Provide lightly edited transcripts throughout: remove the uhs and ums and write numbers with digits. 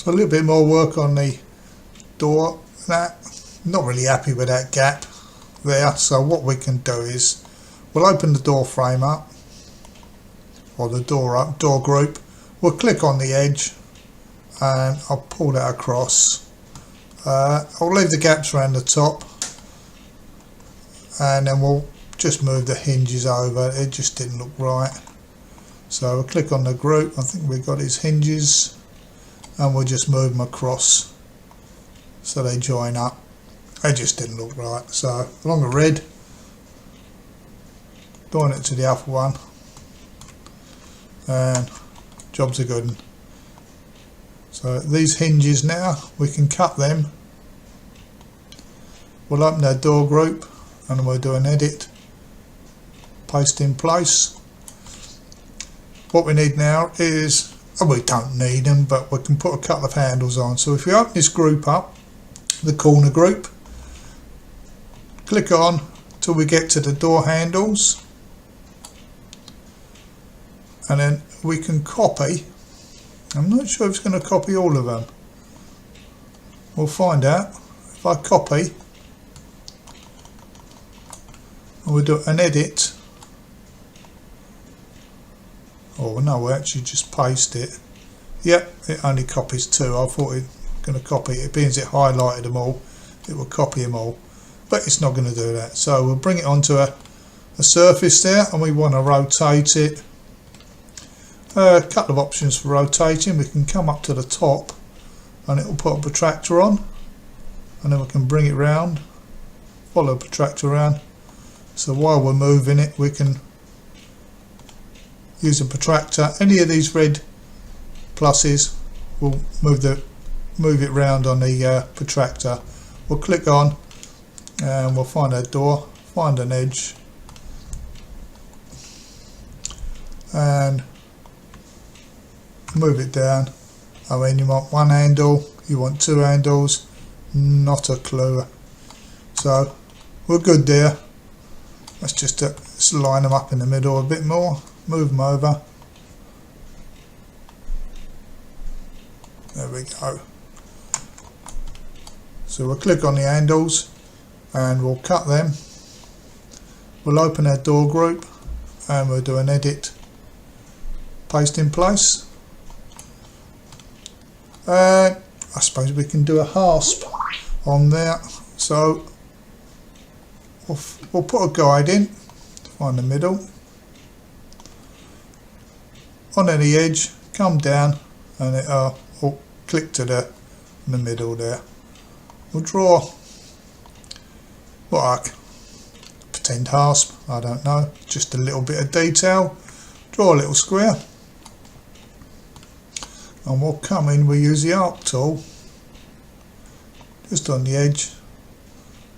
So a little bit more work on the door. Not really happy with that gap there, so what we can do is we'll open the door frame up, or the door group. We'll click on the edge and I'll pull that across. I'll leave the gaps around the top, and then we'll just move the hinges over. It just didn't look right, so we'll click on the group. I think we've got his hinges, and we'll just move them across so they join up. They just didn't look right, so along the red, join it to the other one, and jobs are good. So these hinges now, we can cut them. We'll open our door group and we'll do an edit, paste in place. What we need now is, we don't need them, but we can put a couple of handles on. So if you open this group up, the corner group, click on till we get to the door handles, and then we can copy. I'm not sure if it's going to copy all of them. We'll find out. If I copy, and we'll do an edit. Oh no, we actually just paste it. Yep, it only copies 2. I thought it was going to copy it. Being as it highlighted them all, it will copy them all. But it's not going to do that. So we'll bring it onto a surface there, and we want to rotate it. A couple of options for rotating. We can come up to the top and it will put a protractor on, and then we can bring it round, follow the protractor around. So while we're moving it, we can use a protractor. Any of these red pluses will move it round on the protractor. We'll click on and we'll find our door, find an edge, and move it down. I mean, you want 1 handle, you want 2 handles, not a clue. So we're good there. Let's just let's line them up in the middle a bit more, move them over. There we go. So we'll click on the handles and we'll cut them. We'll open our door group and we'll do an edit, paste in place. I suppose we can do a hasp on there, so we'll put a guide in, find the middle, on any edge, come down, and it'll click to the middle there. We'll draw what I pretend hasp, I don't know, just a little bit of detail. Draw a little square. And we'll come in, we'll use the arc tool just on the edge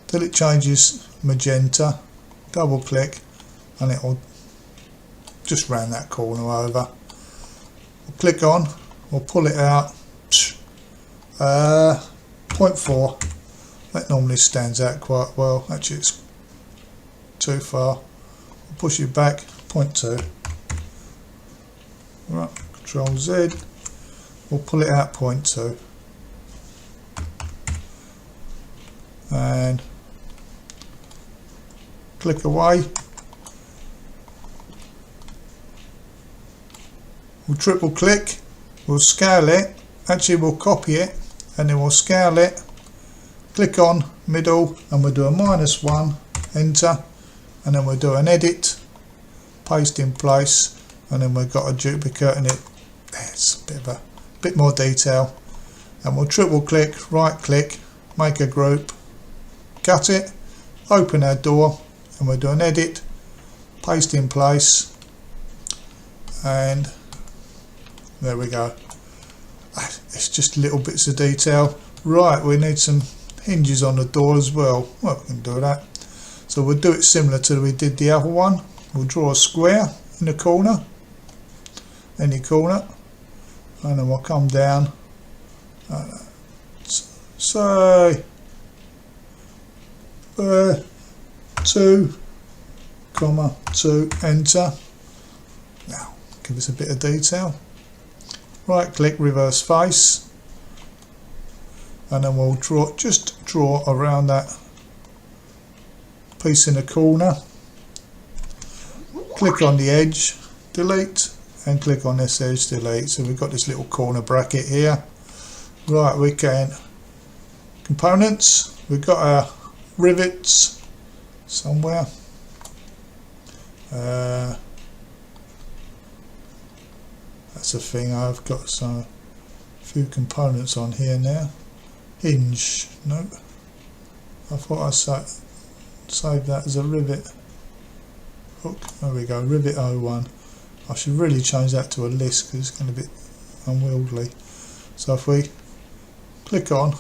till it changes magenta, double click, and it will just round that corner over. We'll click on, we'll pull it out, 0.4, that normally stands out quite well. Actually it's too far, we'll push it back, 0.2, right, Control Z. We'll pull it out 0.2 and click away. We'll triple click, we'll scale it, actually we'll copy it and then we'll scale it, click on middle and we'll do a -1, enter, and then we'll do an edit, paste in place, and then we've got a duplicate in it. It's a bit more detail, and we'll triple click, right click, make a group, cut it, open our door, and we'll do an edit, paste in place, and there we go. It's just little bits of detail. Right, we need some hinges on the door as well. Well, we can do that. So we'll do it similar to we did the other one. We'll draw a square in the corner, any corner, and then we'll come down, say 2, 2, enter. Now give us a bit of detail. Right click, reverse face, and then we'll just draw around that piece in the corner. Click on the edge, delete, and click on this edge, delete. So we've got this little corner bracket here. Right, we can components, we've got our rivets somewhere. That's a thing, I've got some few components on here now. Hinge, no, I thought I saved that as a rivet. Hook, there we go, rivet 01. I should really change that to a list because it's going to be unwieldy. So if we click on,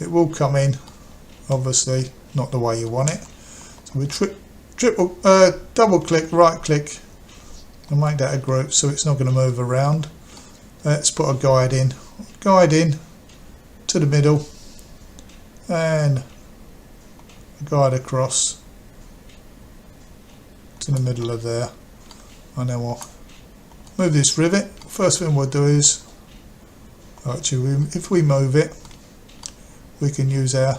it will come in, obviously not the way you want it. So we double click, right click, and make that a group so it's not going to move around. Let's put a guide in to the middle, and a guide across to the middle of there, and then we'll move this rivet. First thing we'll do is, actually, if we move it, we can use our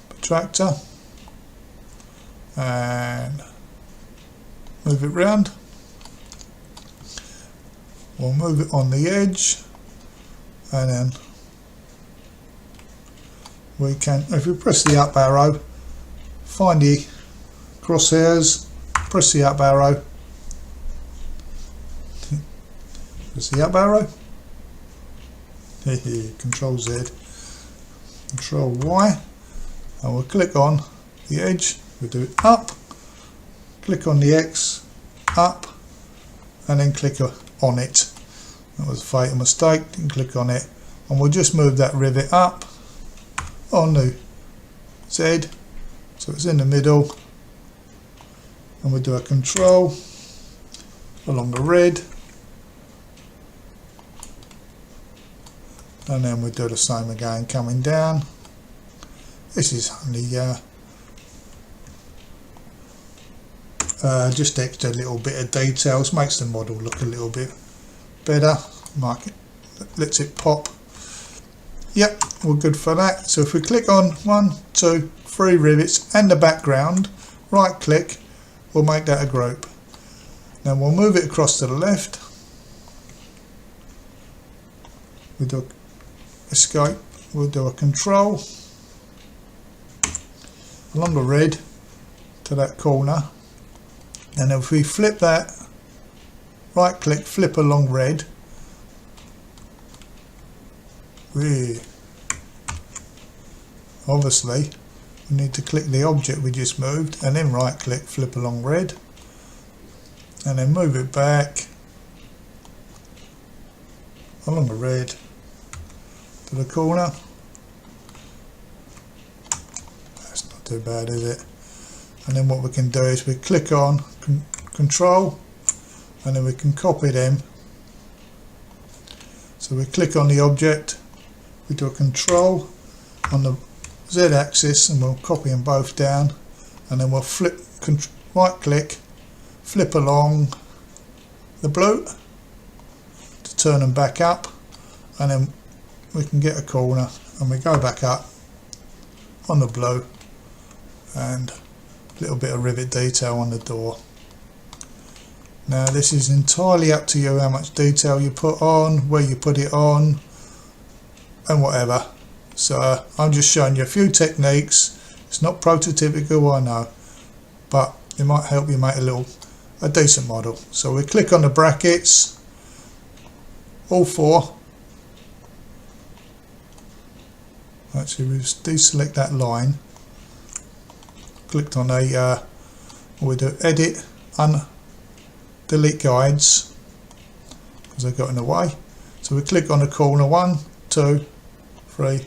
protractor and move it round. We'll move it on the edge, and then we can, if we press the up arrow, find the crosshairs, press the up arrow, press the up arrow, Control Z, Control Y, and we'll click on the edge, we'll do it up, click on the X, up, and then click on it. That was a fatal mistake, didn't click on it, and we'll just move that rivet up on the Z, so it's in the middle, and we'll do a control along the red, and then we'll do the same again coming down. This is only just extra little bit of details, makes the model look a little bit better, lets it pop. Yep, we're good for that. So if we click on 1, 2, 3 rivets and the background, right click, we'll make that a group. Now we'll move it across to the left. We do escape, we'll do a control along the red to that corner, and if we flip that, right click, flip along red, obviously we need to click the object we just moved, and then right click, flip along red, and then move it back along the red to the corner. That's not too bad, is it? And then what we can do is we click on control, and then we can copy them. So we click on the object, we do a control on the Z axis, and we'll copy them both down, and then we'll flip, right click, flip along the blue to turn them back up, and then we can get a corner, and we go back up on the blue, and a little bit of rivet detail on the door. Now this is entirely up to you how much detail you put on, where you put it on, and whatever. So I'm just showing you a few techniques. It's not prototypical, I know, but it might help you make a decent model. So we click on the brackets, all 4. Actually, we just deselect that line. Clicked on we do edit, delete guides because I got in the way. So we click on the corner, 1, 2, 3,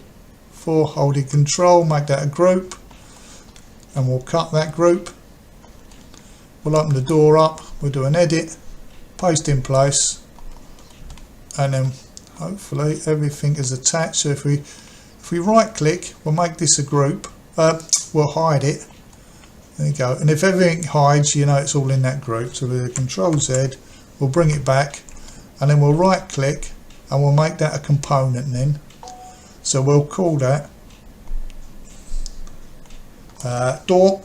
4, holding control, make that a group, and we'll cut that group. We'll open the door up, we'll do an edit, paste in place, and then hopefully everything is attached. So if we right click, we'll make this a group, we'll hide it. There you go, and if everything hides, you know it's all in that group. So with a Control Z, we'll bring it back, and then we'll right click, and we'll make that a component then. So we'll call that door.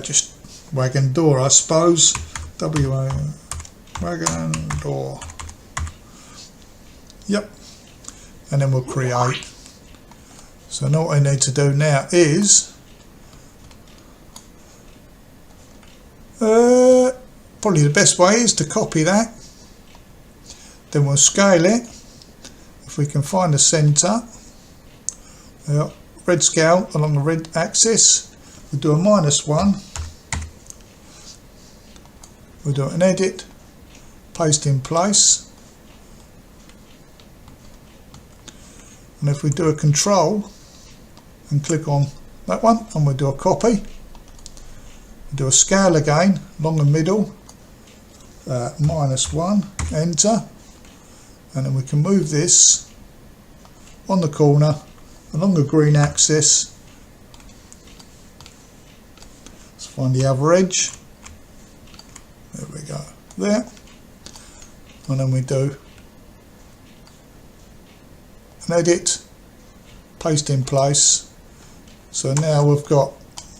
Just wagon door, I suppose. Wagon door. Yep. And then we'll create. So now what I need to do now is probably the best way is to copy that. Then we'll scale it. If we can find the centre, red scale along the red axis, we'll do a -1. We'll do an edit, paste in place, and if we do a control and click on that one, and we'll do a copy, we'll do a scale again along the middle, -1, enter, and then we can move this on the corner along the green axis. Let's find the other edge. There we go, there. And then we do an edit, paste in place. So now we've got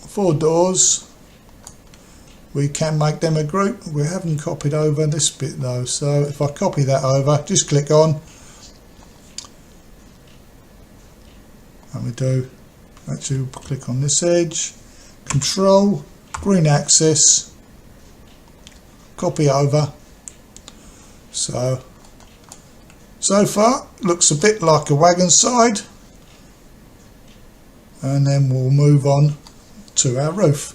4 doors. We can make them a group. We haven't copied over this bit though, so if I copy that over, just click on, and we do, actually we'll click on this edge, control, green axis, copy over. So far looks a bit like a wagon side, and then we'll move on to our roof.